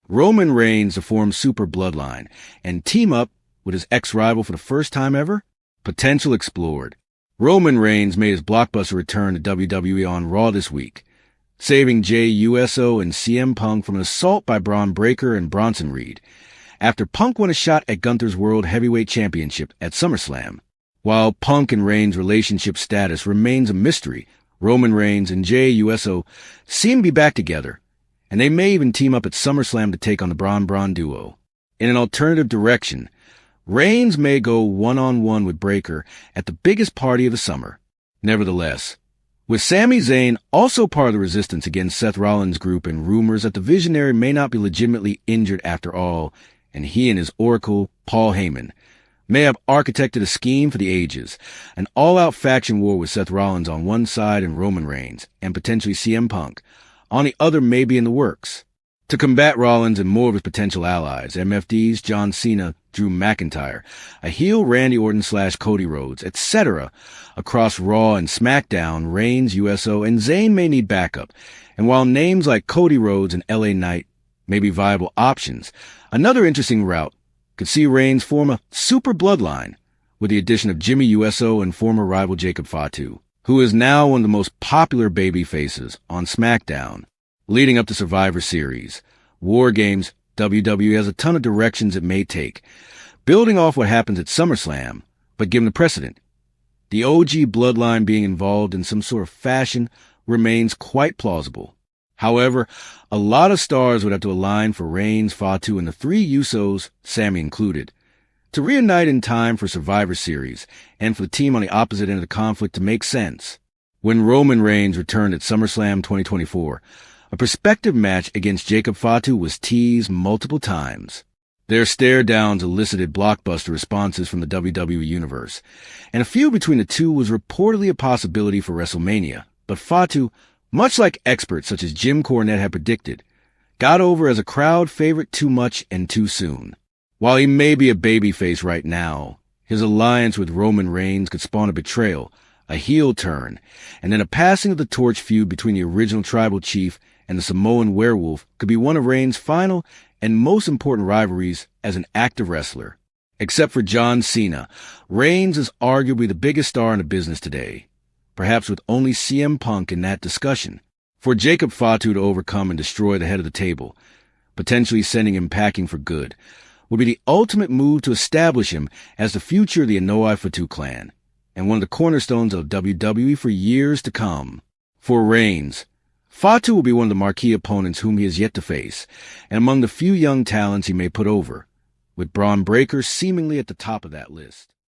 Roman Reigns to form Super Bloodline and team up with his ex-rival for the first time ever? Potential explored. Roman Reigns made his blockbuster return to WWE on Raw this week, saving Jey Uso and CM Punk from an assault by Braun Breaker and Bronson Reed, after Punk won a shot at Gunther's World Heavyweight Championship at SummerSlam. While Punk and Reigns' relationship status remains a mystery, Roman Reigns and Jey Uso seem to be back together, and they may even team up at SummerSlam to take on the Braun duo. In an alternative direction, Reigns may go one-on-one with Breaker at the biggest party of the summer. Nevertheless, with Sami Zayn also part of the resistance against Seth Rollins' group and rumors that the Visionary may not be legitimately injured after all, and he and his oracle, Paul Heyman, may have architected a scheme for the ages, an all-out faction war with Seth Rollins on one side and Roman Reigns, and potentially CM Punk, on the other may be in the works. To combat Rollins and more of his potential allies, MFDs, John Cena, Drew McIntyre, a heel Randy Orton/Cody Rhodes, etc., across Raw and SmackDown, Reigns, Uso, and Zayn may need backup, and while names like Cody Rhodes and LA Knight may be viable options, another interesting route could see Reigns form a Super Bloodline with the addition of Jimmy Uso and former rival Jacob Fatu, who is now one of the most popular baby faces on SmackDown. Leading up to Survivor Series, War Games, WWE has a ton of directions it may take, building off what happens at SummerSlam, but given the precedent. The OG Bloodline being involved in some sort of fashion remains quite plausible. However, a lot of stars would have to align for Reigns, Fatu, and the three Usos, Sami included, to reunite in time for Survivor Series and for the team on the opposite end of the conflict to make sense. When Roman Reigns returned at SummerSlam 2024, a prospective match against Jacob Fatu was teased multiple times. Their stare-downs elicited blockbuster responses from the WWE Universe, and a feud between the two was reportedly a possibility for WrestleMania, but Fatu, much like experts such as Jim Cornette had predicted, got over as a crowd favorite too much and too soon. While he may be a babyface right now, his alliance with Roman Reigns could spawn a betrayal, a heel turn, and then a passing of the torch feud between the original tribal chief and the Samoan werewolf could be one of Reigns' final and most important rivalries as an active wrestler. Except for John Cena, Reigns is arguably the biggest star in the business today, perhaps with only CM Punk in that discussion. For Jacob Fatu to overcome and destroy the head of the table, potentially sending him packing for good, would be the ultimate move to establish him as the future of the Anoa'i Fatu clan, and one of the cornerstones of WWE for years to come. For Reigns, Fatu will be one of the marquee opponents whom he has yet to face, and among the few young talents he may put over, with Braun Breaker seemingly at the top of that list.